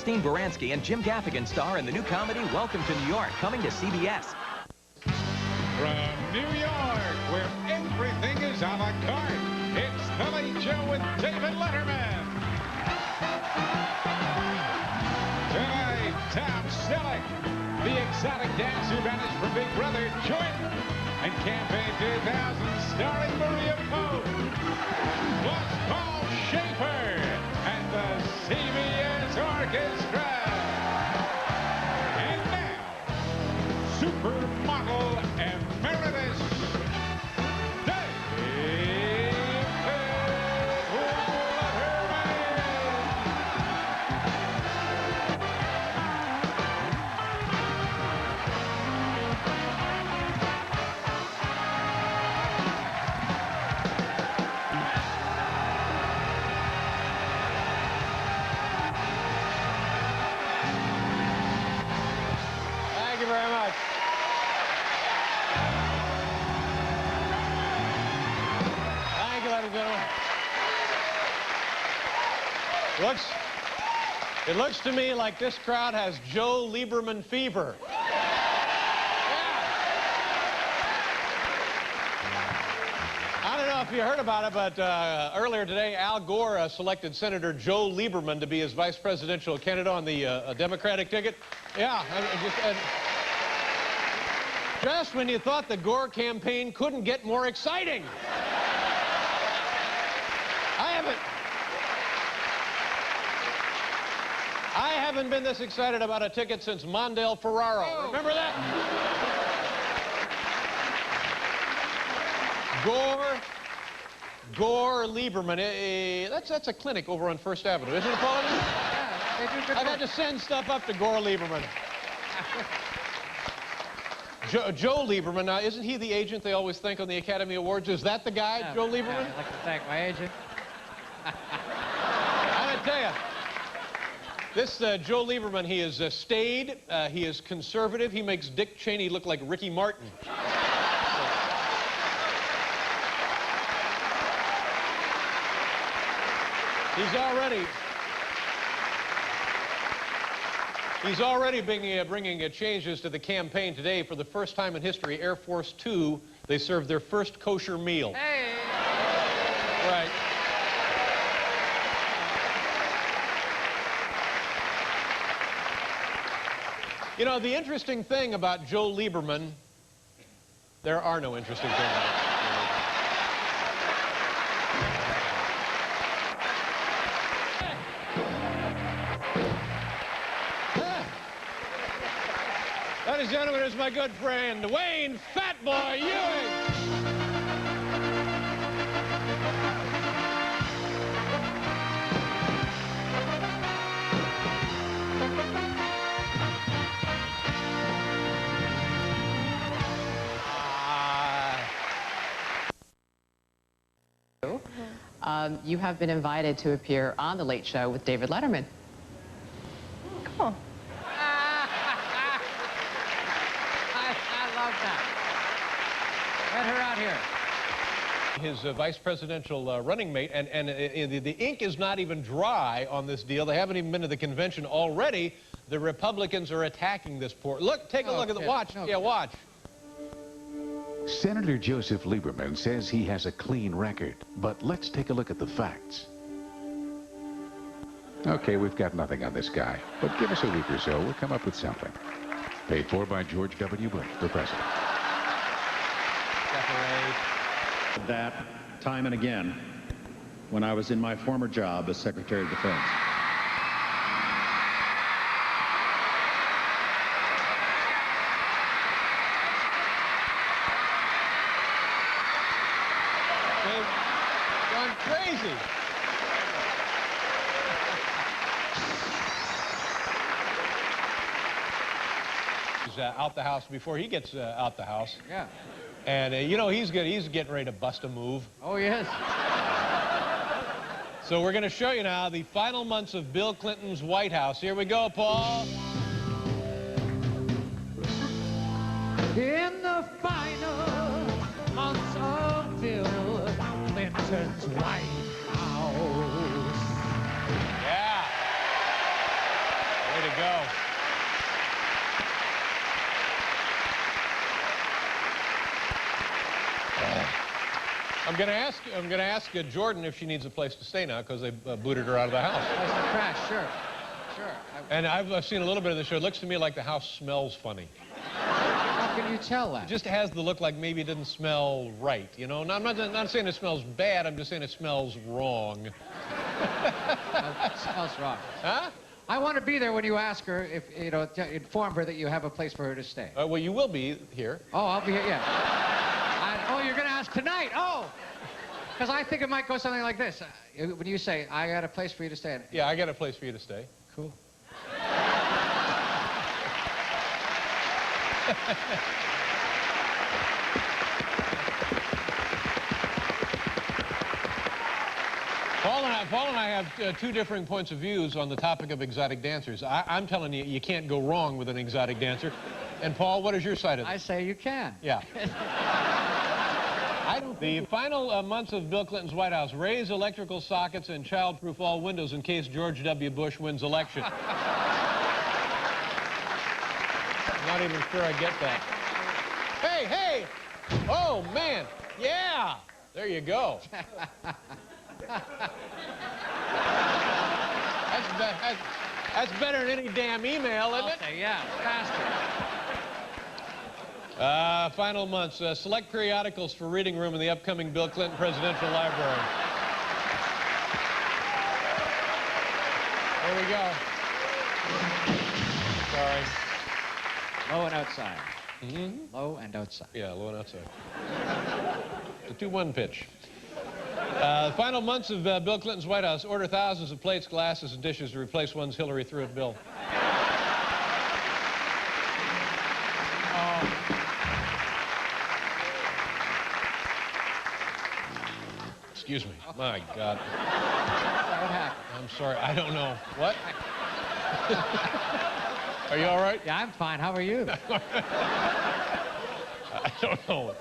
Christine Baranski and Jim Gaffigan star in the new comedy Welcome to New York, coming to CBS. From New York, where everything is a la carte, it's The Late Show with David Letterman. Tonight, Tom Selleck, the exotic dancer vanished from Big Brother, Jordan, and Campaign 2000 starring Maria Poe, plus Paul Schaefer and the CBS Orchestra. And now, supermodel emeritus, David Thank you very much. Thank you, ladies and gentlemen. It looks to me like this crowd has Joe Lieberman fever. I don't know if you heard about it, but earlier today, Al Gore selected Senator Joe Lieberman to be his vice presidential candidate on the Democratic ticket. Yeah, just when you thought the Gore campaign couldn't get more exciting. I haven't been this excited about a ticket since Mondale Ferraro. Oh. Remember that? Gore Lieberman. That's a clinic over on First Avenue, isn't it, Paul? Yeah, I've had to send stuff up to Gore Lieberman. Joe Lieberman, isn't he the agent they always thank on the Academy Awards? Is that the guy, yeah, Joe Lieberman? Yeah, I'd like to thank my agent. I gotta tell you, this Joe Lieberman, he is staid, he is conservative, he makes Dick Cheney look like Ricky Martin. He's already bringing changes to the campaign today. For the first time in history, Air Force Two, they served their first kosher meal. Hey! Right. You know, the interesting thing about Joe Lieberman, there are no interesting things about Joe Lieberman. Ladies and gentlemen, here's my good friend, Wayne Fatboy Ewing. You have been invited to appear on The Late Show with David Letterman. Cool. I love that. Let her out here. His vice presidential running mate, and the ink is not even dry on this deal. They haven't even been to the convention already. The Republicans are attacking this poor. Look, take a look at the watch. No, yeah, watch. Senator Joseph Lieberman says he has a clean record, but let's take a look at the facts. Okay, we've got nothing on this guy, but give us a week or so, we'll come up with something. Paid for by George W. Bush, the president. That time and again when I was in my former job as Secretary of Defense. Gone crazy. He's out the house before he gets out the house. Yeah. And, you know, he's getting ready to bust a move. Oh, yes. So we're going to show you now the final months of Bill Clinton's White House. Here we go, Paul. In the final months of Bill Clinton's White House. Yeah. go. I'm going to ask Jordan if she needs a place to stay now because they booted her out of the house. Place to crash, sure. Sure. And I've seen a little bit of the show. It looks to me like the house smells funny. How can you tell that? It just has the look like maybe it didn't smell right, you know? I'm not saying it smells bad, I'm just saying it smells wrong. It smells wrong. Huh? I want to be there when you ask her if, you know, to inform her that you have a place for her to stay. Well, you will be here. Oh, I'll be here, yeah. Oh, you're going to ask tonight? Oh! Because I think it might go something like this. When you say, I got a place for you to stay in. Yeah, I got a place for you to stay. Cool. Paul and I have two differing points of views on the topic of exotic dancers. I'm telling you, you can't go wrong with an exotic dancer. And Paul, what is your side of it? I say you can. Yeah. The final months of Bill Clinton's White House: raise electrical sockets and child-proof all windows in case George W. Bush wins election. I'm not even sure I get that. Hey, hey! Oh, man! Yeah! There you go. That's better than any damn email, isn't it? Okay, yeah, faster. Final months. Select periodicals for reading room in the upcoming Bill Clinton Presidential Library. There we go. Sorry. Low and outside. Mm-hmm. Low and outside. Yeah, low and outside. The 2-1 pitch. Final months of Bill Clinton's White House: order thousands of plates, glasses, and dishes to replace one's Hillary threw it bill. Excuse me. My God. What happened? I'm sorry. I don't know. What? Are you all right? Yeah, I'm fine. How are you? I don't know.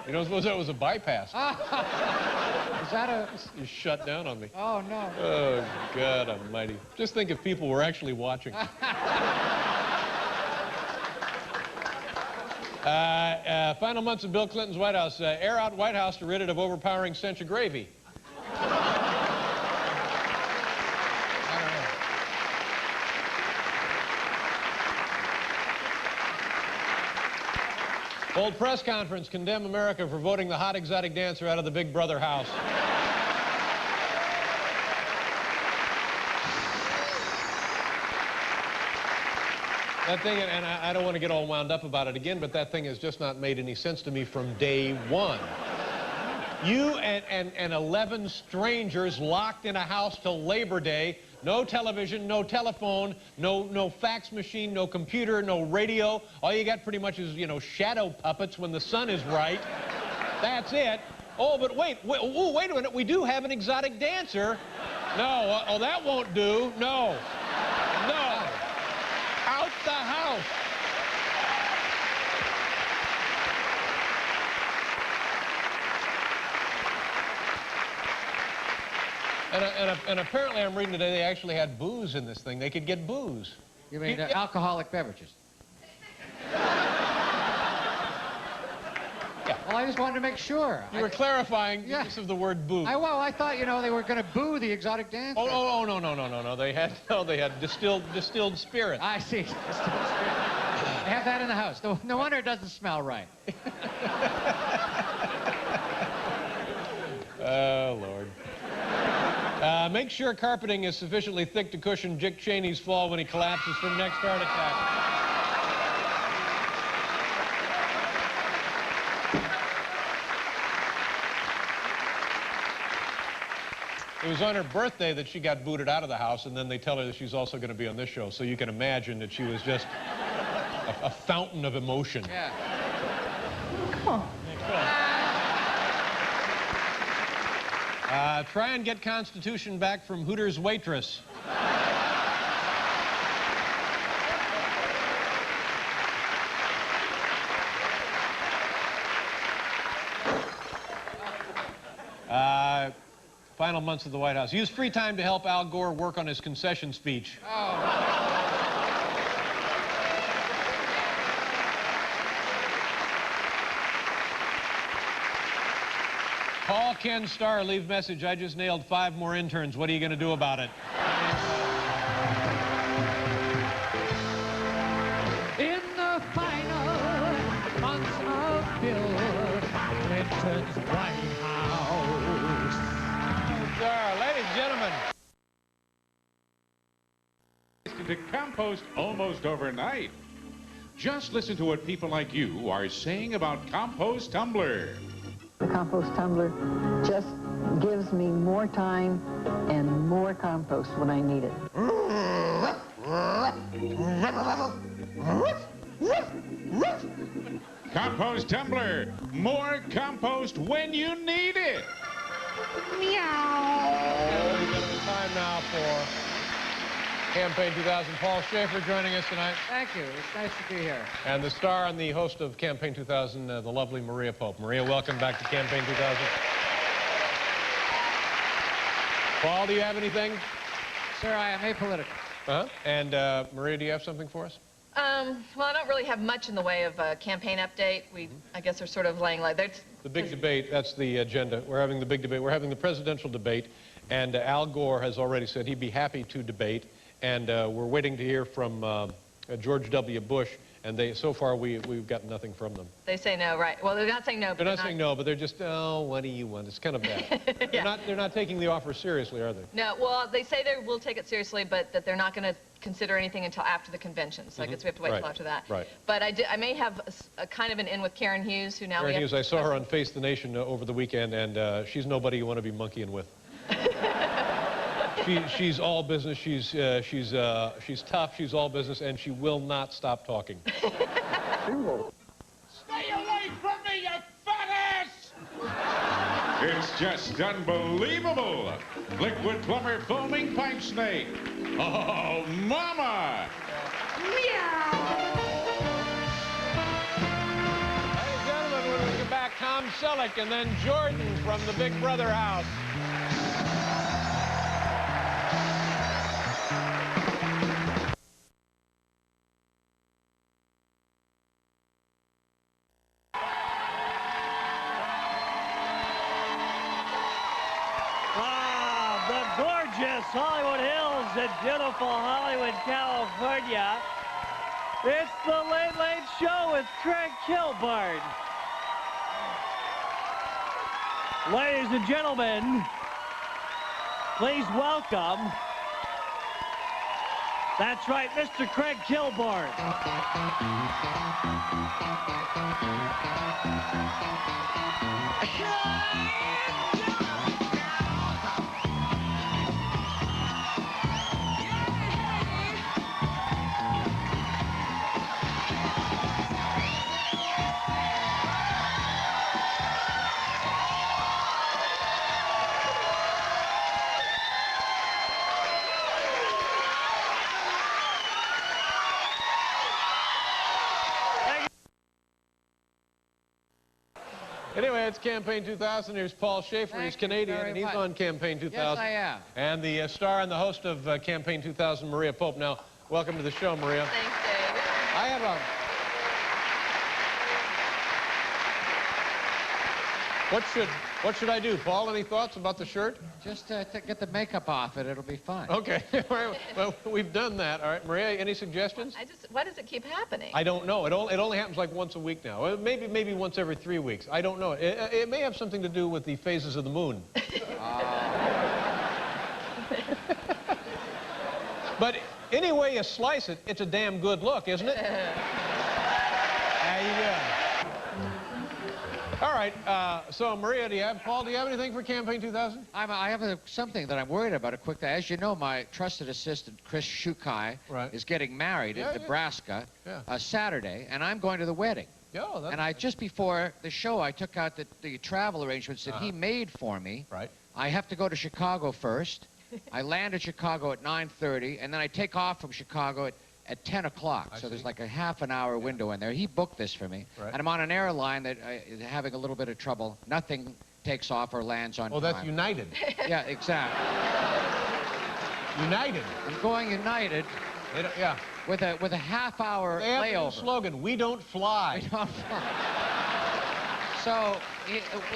You don't suppose that was a bypass? Is that a... You shut down on me. Oh, no. Oh, God almighty. Just think if people were actually watching. Final months of Bill Clinton's White House. Air out White House to rid it of overpowering stench of gravy. Hold press conference, condemn America for voting the hot exotic dancer out of the Big Brother house. That thing, and I don't want to get all wound up about it again, but that thing has just not made any sense to me from day one. You and 11 strangers locked in a house till Labor Day. No television, no telephone, no fax machine, no computer, no radio. All you got pretty much is, you know, shadow puppets when the sun is right. That's it. Oh, but wait a minute. We do have an exotic dancer. No, oh, that won't do. No. No. Out the house. And apparently, I'm reading today, they actually had booze in this thing. They could get booze. You mean alcoholic beverages? Yeah. Well, I just wanted to make sure. You were clarifying the Yeah. use of the word booze. Well, I thought, you know, they were going to boo the exotic dancer. Oh, no. They had distilled spirit. I see. They have that in the house. No wonder it doesn't smell right. Oh, Lord. Make sure carpeting is sufficiently thick to cushion Dick Cheney's fall when he collapses from next heart attack. It was on her birthday that she got booted out of the house, and then they tell her that she's also going to be on this show. So you can imagine that she was just a fountain of emotion. Yeah. Cool. Try and get Constitution back from Hooters waitress. Final months of the White House. Use free time to help Al Gore work on his concession speech. Paul Ken Starr, leave message. I just nailed 5 more interns. What are you going to do about it? In the final months of Bill Clinton's White House. Starr, ladies and gentlemen. To compost almost overnight. Just listen to what people like you are saying about Compost Tumbler. The compost tumbler just gives me more time and more compost when I need it. Compost Tumbler, more compost when you need it. Time now for Campaign 2000. Paul Schaefer joining us tonight. Thank you. It's nice to be here. And the star and the host of Campaign 2000, the lovely Maria Pope. Maria, welcome back to Campaign 2000. Paul, do you have anything? Sir, I am apolitical. And Maria, do you have something for us? Well, I don't really have much in the way of a campaign update. I guess, are sort of laying like there's the big debate. That's the agenda. We're having the big debate. We're having the presidential debate, and Al Gore has already said he'd be happy to debate. And we're waiting to hear from George W. Bush, and so far we've got nothing from them. They say no, right? Well, they're not saying no. They're not saying no, but they're just, oh, what do you want? It's kind of bad. Yeah. They're not taking the offer seriously, are they? No. Well, they say they will take it seriously, but that they're not going to consider anything until after the convention. So I guess we have to wait till after that. Right. But I may have a kind of an in with Karen Hughes, who now Karen Hughes, I saw her on Face the Nation over the weekend, and she's nobody you want to be monkeying with. She's all business. She's tough. She's all business, and she will not stop talking. Stay away from me, you fat ass! It's just unbelievable. Liquid plumber foaming pipe snake. Oh, mama! Ladies and gentlemen, when we get back, Tom Selleck and then Jordan from the Big Brother house. Hollywood Hills in beautiful Hollywood, California. It's the Late Late Show with Craig Kilborn. Ladies and gentlemen, please welcome, that's right, Mr. Craig Kilborn. Anyway, it's Campaign 2000. Here's Paul Schaefer. He's Canadian, and he's on Campaign 2000. Yes, I am. And the star and the host of Campaign 2000, Maria Pope. Now, welcome to the show, Maria. Thanks, Dave. I have a... What should I do, Paul? Any thoughts about the shirt? Just to get the makeup off it. It'll be fine. Okay. Well, we've done that. All right, Maria, any suggestions? Why does it keep happening? I don't know. It only happens like once a week now. Maybe once every 3 weeks. I don't know. It may have something to do with the phases of the moon. But any way you slice it, it's a damn good look, isn't it? There you go. All right, so Maria, Paul, do you have anything for Campaign 2000? I have something that I'm worried about quickly. As you know, my trusted assistant, Chris Shukai, is getting married in Nebraska Saturday, and I'm going to the wedding. And just before the show, I took out the travel arrangements that he made for me. Right. I have to go to Chicago first. I land at Chicago at 9:30, and then I take off from Chicago at 10 o'clock. So there's like a half an hour window in there. He booked this for me. Right. And I'm on an airline that is having a little bit of trouble. Nothing takes off or lands on time. Oh, that's United. Yeah, exactly. United. I'm going United. Yeah. With a half-hour layover. layover. Slogan: We don't fly. We don't fly. So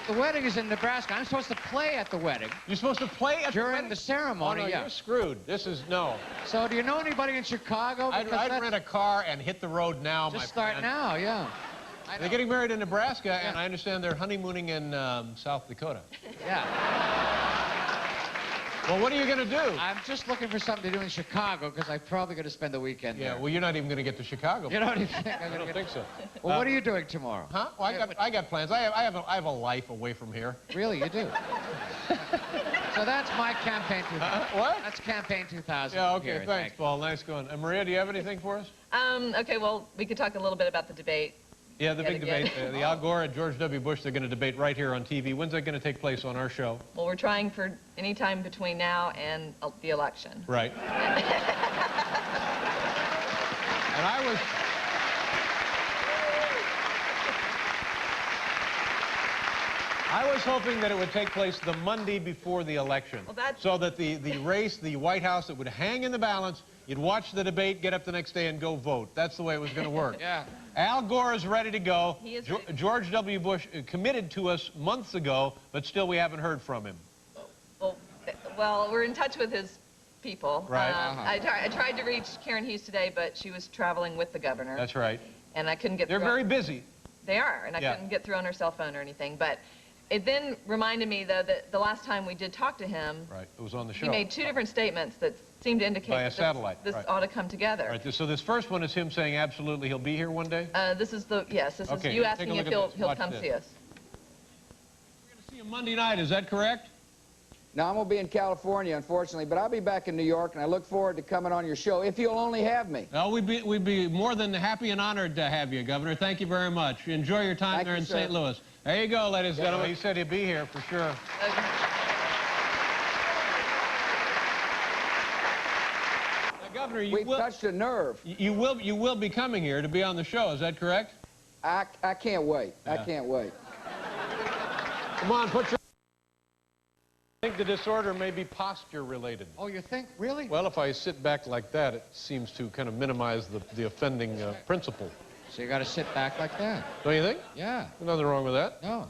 the wedding is in Nebraska. I'm supposed to play at the wedding. You're supposed to play at during the ceremony. Oh, no, yeah. You're screwed. This is no. So do you know anybody in Chicago? I'd rent a car and hit the road now. Just start now, yeah. They're getting married in Nebraska, and I understand they're honeymooning in South Dakota. Yeah. Well, what are you going to do? I'm just looking for something to do in Chicago because I'm probably going to spend the weekend there. Yeah, well, you're not even going to get to Chicago. You don't even think I don't think so. Well, what are you doing tomorrow? Huh? Well, I got plans. I have a life away from here. Really, you do? So that's my campaign 2000. What? That's campaign 2000. Yeah, okay, thanks, Paul. Nice going. Maria, do you have anything for us? Okay, well, we could talk a little bit about the debate. Yeah, the big debate. The Al Gore and George W. Bush, they're going to debate right here on TV. When's that going to take place on our show? Well, we're trying for any time between now and the election. Right. And I was hoping that it would take place the Monday before the election. Well, that's... So that the race, the White House, it would hang in the balance. You'd watch the debate, get up the next day, and go vote. That's the way it was going to work. Yeah. Al Gore is ready to go. He is ready. George W. Bush committed to us months ago, but still we haven't heard from him. Well, we're in touch with his people. Right. I tried to reach Karen Hughes today, but she was traveling with the governor. That's right. And I couldn't get through. They're very busy. They are, and I couldn't get through on her cell phone or anything. But it then reminded me, though, that the last time we did talk to him, right, it was on the show. He made two different statements that seemed to indicate by a satellite. This ought to come together. Right. So this first one is him saying absolutely he'll be here one day? This is you asking if he'll come see us. We're going to see him Monday night, is that correct? No, I'm going to be in California, unfortunately, but I'll be back in New York, and I look forward to coming on your show, if you'll only have me. No, we'd be more than happy and honored to have you, Governor. Thank you very much. Enjoy your time there in St. Louis. There you go, ladies and gentlemen. He said he'd be here for sure. Governor, We've touched a nerve. You will be coming here to be on the show, is that correct? I can't wait. I can't wait. Come on, put your... I think the disorder may be posture related. Oh, you think? Really? Well, if I sit back like that, it seems to kind of minimize the offending principle. So you got to sit back like that. Don't you think? Yeah. There's nothing wrong with that. No.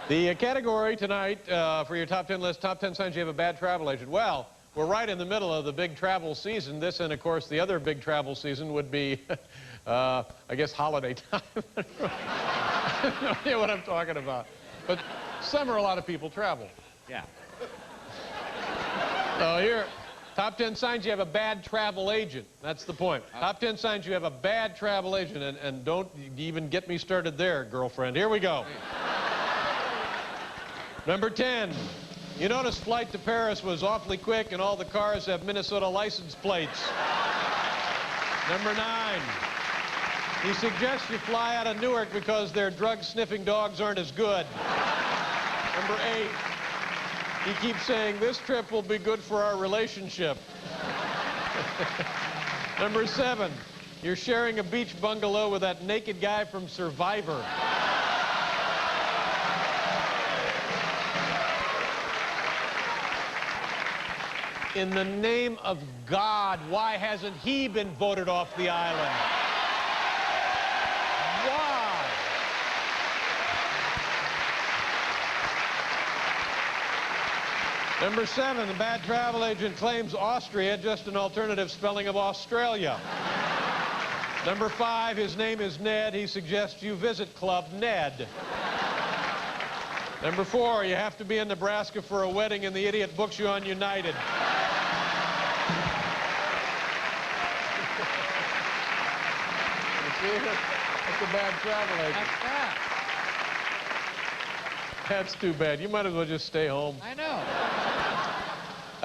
The category tonight for your top 10 list, top 10 signs you have a bad travel agent. Well, we're right in the middle of the big travel season. This and, of course, the other big travel season would be, I guess, holiday time. I have no idea what I'm talking about. But summer, a lot of people travel. Yeah. So here, top 10 signs you have a bad travel agent. That's the point. Top 10 signs you have a bad travel agent. And don't even get me started there, girlfriend. Here we go. Number 10. You notice flight to Paris was awfully quick and all the cars have Minnesota license plates. Number 9. He suggests you fly out of Newark because their drug-sniffing dogs aren't as good. Number 8. He keeps saying, this trip will be good for our relationship. Number 7. You're sharing a beach bungalow with that naked guy from Survivor. In the name of God, why hasn't he been voted off the island? Why? Number 7, the bad travel agent claims Austria, just an alternative spelling of Australia. Number 5, his name is Ned. He suggests you visit Club Ned. Number 4, you have to be in Nebraska for a wedding and the idiot books you on United. That's a bad travel agent. That's bad. That's too bad. You might as well just stay home. I know.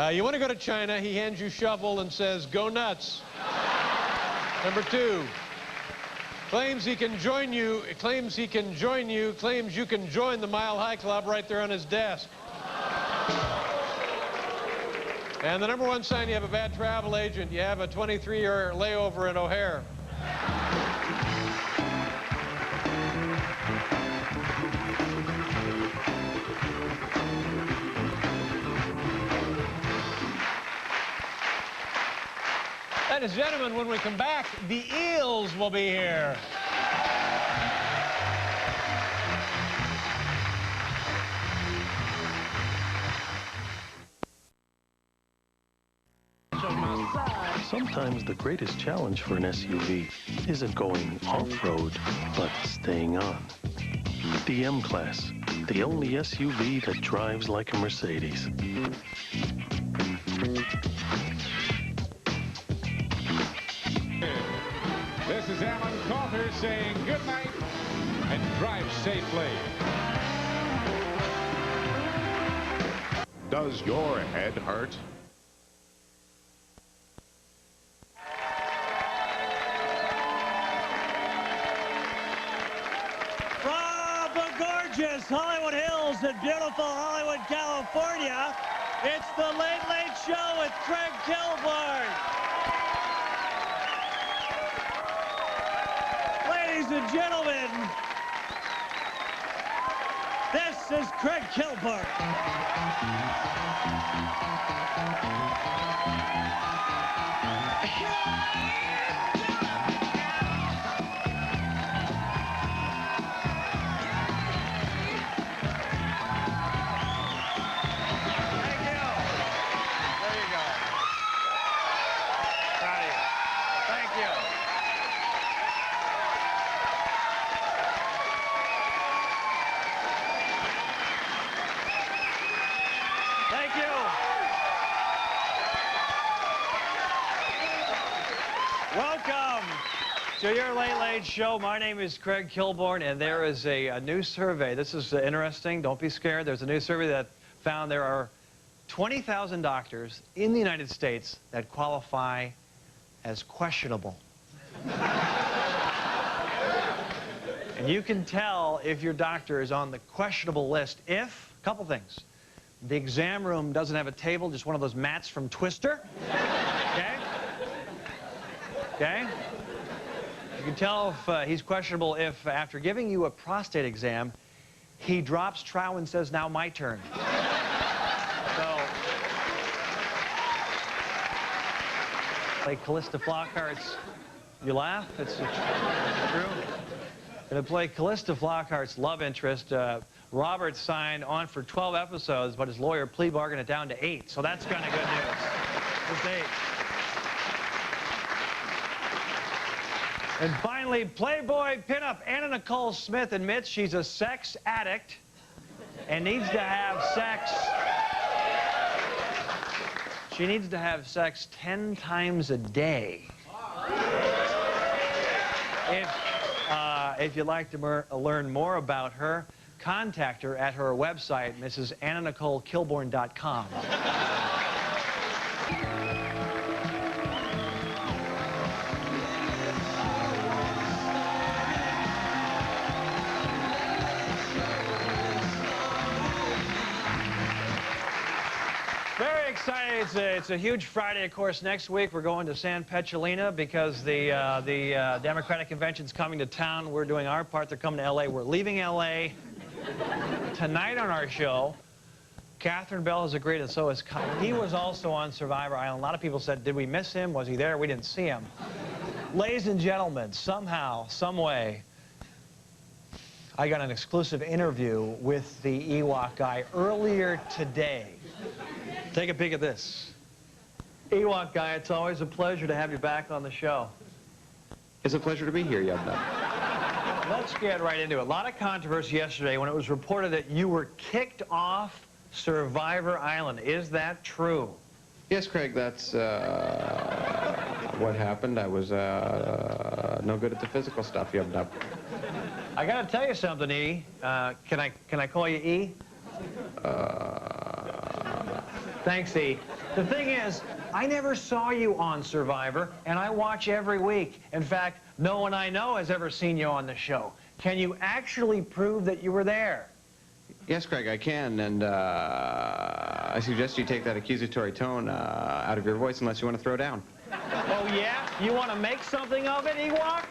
You want to go to China, he hands you a shovel and says, go nuts. Number 2, claims you can join the Mile High Club right there on his desk. And the number 1 sign you have a bad travel agent, you have a 23-year layover in O'Hare. and gentlemen, when we come back, the Eels will be here. Sometimes the greatest challenge for an SUV isn't going off-road, but staying on. The M-Class, the only SUV that drives like a Mercedes. This is Alan Coulter saying good night and drive safely. Does your head hurt? From the gorgeous Hollywood Hills in beautiful Hollywood, California, it's the Late Late Show with Craig Kilborn. Ladies and gentlemen, this is Craig Kilborn. Welcome to your Late Late Show. My name is Craig Kilborn, and there is a new survey. This is interesting. Don't be scared. There's a new survey that found there are 20,000 doctors in the United States that qualify as questionable. And you can tell if your doctor is on the questionable list if, a couple things, the exam room doesn't have a table, just one of those mats from Twister. Okay? Okay? You can tell if he's questionable if, after giving you a prostate exam, he drops trowel and says, "Now my turn." So, play Callista Flockhart's, you laugh? It's true. Gonna play Callista Flockhart's love interest. Robert signed on for 12 episodes, but his lawyer plea bargained it down to 8, so that's kind of good news. Just 8. And finally, Playboy pinup Anna Nicole Smith admits she's a sex addict and needs to have sex. She needs to have sex 10 times a day. If you'd like to learn more about her, contact her at her website, MrsAnnaNicoleKilborn.com. Very excited. It's a huge Friday, of course. Next week, we're going to San Petrolina because the Democratic Convention's coming to town. We're doing our part. They're coming to L.A. We're leaving L.A. Tonight on our show, Catherine Bell has agreed, and so is Kyle. He was also on Survivor Island. A lot of people said, did we miss him? Was he there? We didn't see him. Ladies and gentlemen, somehow, some way, I got an exclusive interview with the Ewok guy earlier today. Take a peek at this. Ewok guy, it's always a pleasure to have you back on the show. It's a pleasure to be here, Yubna. Let's get right into it. A lot of controversy yesterday when it was reported that you were kicked off Survivor Island. Is that true? Yes, Craig, that's what happened. I was no good at the physical stuff, Yubna. I got to tell you something, E. Can I call you E? Thanks, E. The thing is, I never saw you on Survivor, and I watch every week. In fact, no one I know has ever seen you on the show. Can you actually prove that you were there? Yes, Craig, I can, and I suggest you take that accusatory tone out of your voice unless you want to throw down. Oh, yeah? You want to make something of it, Ewok?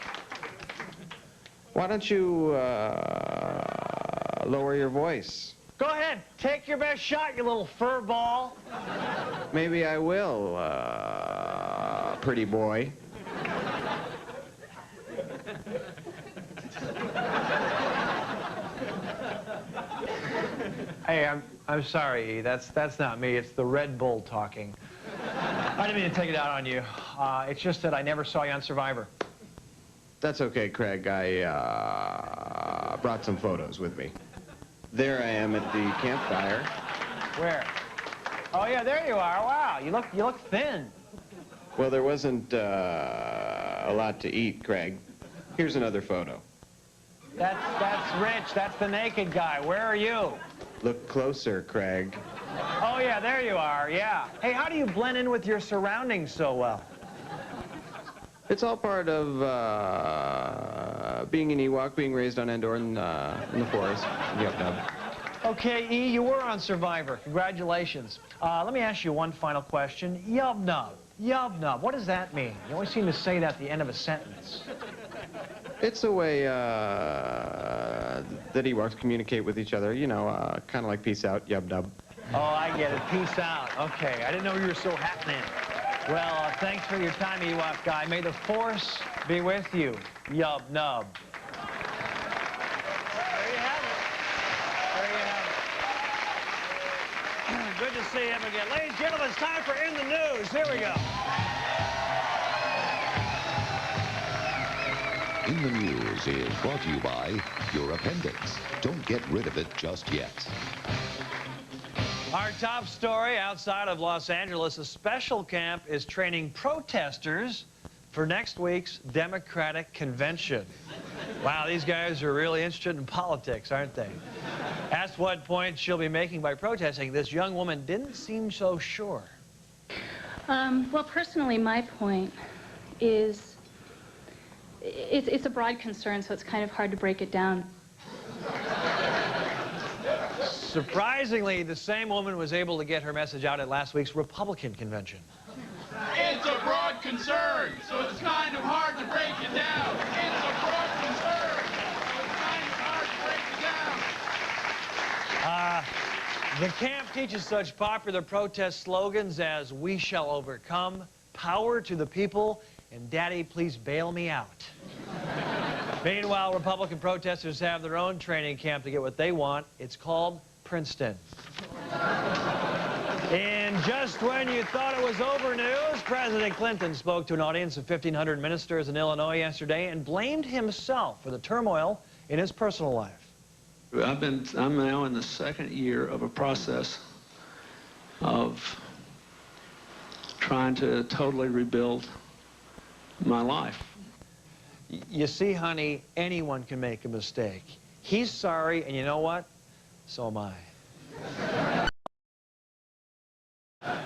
Why don't you lower your voice? Go ahead. Take your best shot, you little fur ball. Maybe I will. pretty boy. Hey, I'm sorry, E. That's not me. It's the Red Bull talking. I didn't mean to take it out on you. It's just that I never saw you on Survivor. That's okay, Craig. I brought some photos with me. There I am at the campfire. Where? Oh yeah, there you are. Wow, you look thin. Well, there wasn't a lot to eat, Craig. Here's another photo. That's Rich. That's the naked guy. Where are you? Look closer, Craig. Oh yeah, there you are. Yeah. Hey, how do you blend in with your surroundings so well? It's all part of being an Ewok, being raised on Endor in the forest. Yep, no. Okay, E, you were on Survivor. Congratulations. Let me ask you one final question. Yub nub. Yub nub. What does that mean? You always seem to say that at the end of a sentence. It's a way that Ewoks communicate with each other, you know, kind of like peace out, yub dub. Oh, I get it. Peace out. Okay, I didn't know you were so happening. Well, thanks for your time, Ewok guy. May the Force be with you, yub nub. There you have it. There you have it. Good to see him again. Ladies and gentlemen, it's time for In the News. Here we go. In the News is brought to you by your appendix. Don't get rid of it just yet. Our top story outside of Los Angeles, a special camp is training protesters for next week's Democratic convention. Wow, these guys are really interested in politics, aren't they? Asked what point she'll be making by protesting, this young woman didn't seem so sure. Well, personally, my point is it's a broad concern, so it's kind of hard to break it down. Surprisingly, the same woman was able to get her message out at last week's Republican convention. It's a broad concern, so it's kind of hard to break it down. It's a broad concern, so it's kind of hard to break it down. The camp teaches such popular protest slogans as "We shall overcome," "Power to the people," and "Daddy, please bail me out." Meanwhile, Republican protesters have their own training camp to get what they want. It's called Princeton. And just when you thought it was over news, President Clinton spoke to an audience of 1,500 ministers in Illinois yesterday and blamed himself for the turmoil in his personal life. I'm now in the second year of a process of trying to totally rebuild my life. You see, honey, anyone can make a mistake. He's sorry, and you know what? So am I.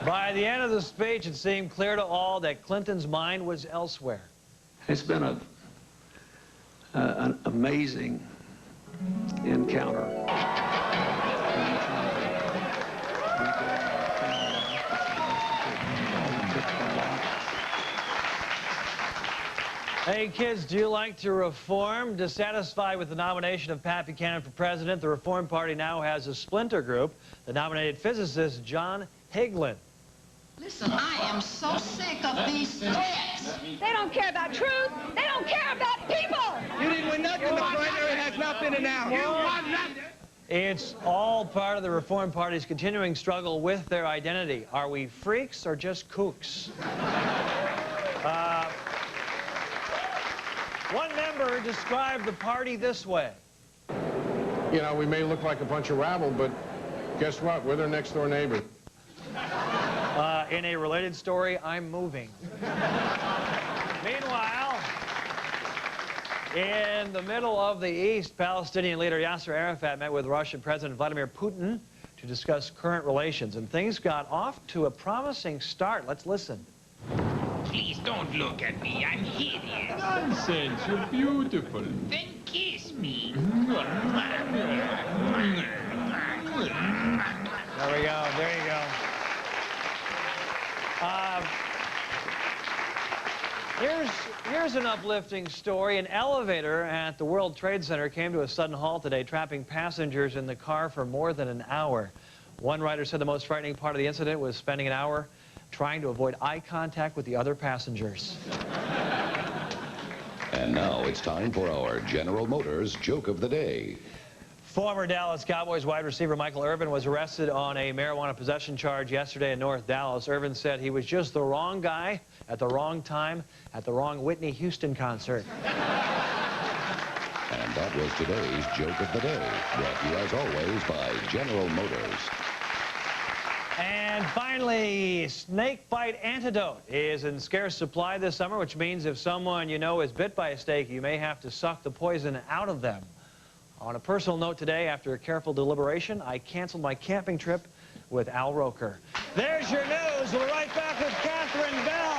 By the end of the speech, it seemed clear to all that Clinton's mind was elsewhere. It's been an amazing encounter. Hey, kids, do you like to reform? Dissatisfied with the nomination of Pat Buchanan for president, the Reform Party now has a splinter group that nominated physicist John Higlin. Listen, I am so sick of these threats. They don't care about truth. They don't care about people. You didn't win nothing. The primary has not been announced. You won nothing. It's all part of the Reform Party's continuing struggle with their identity. Are we freaks or just kooks? One member described the party this way. You know, we may look like a bunch of rabble, but guess what? We're their next-door neighbor. In a related story, I'm moving. Meanwhile, in the middle of the East, Palestinian leader Yasser Arafat met with Russian President Vladimir Putin to discuss current relations, and things got off to a promising start. Let's listen. Please don't look at me. I'm hideous. Nonsense. You're beautiful. Then kiss me. There we go. There you go. Here's an uplifting story. An elevator at the World Trade Center came to a sudden halt today, trapping passengers in the car for more than an hour. One writer said the most frightening part of the incident was spending an hour trying to avoid eye contact with the other passengers. And now it's time for our General Motors Joke of the Day. Former Dallas Cowboys wide receiver Michael Irvin was arrested on a marijuana possession charge yesterday in North Dallas. Irvin said he was just the wrong guy at the wrong time at the wrong Whitney Houston concert. And that was today's Joke of the Day, brought to you as always by General Motors. And finally, snake bite antidote is in scarce supply this summer, which means if someone you know is bit by a snake, you may have to suck the poison out of them. On a personal note today, after a careful deliberation, I canceled my camping trip with Al Roker. There's your news. We'll be right back with Catherine Bell.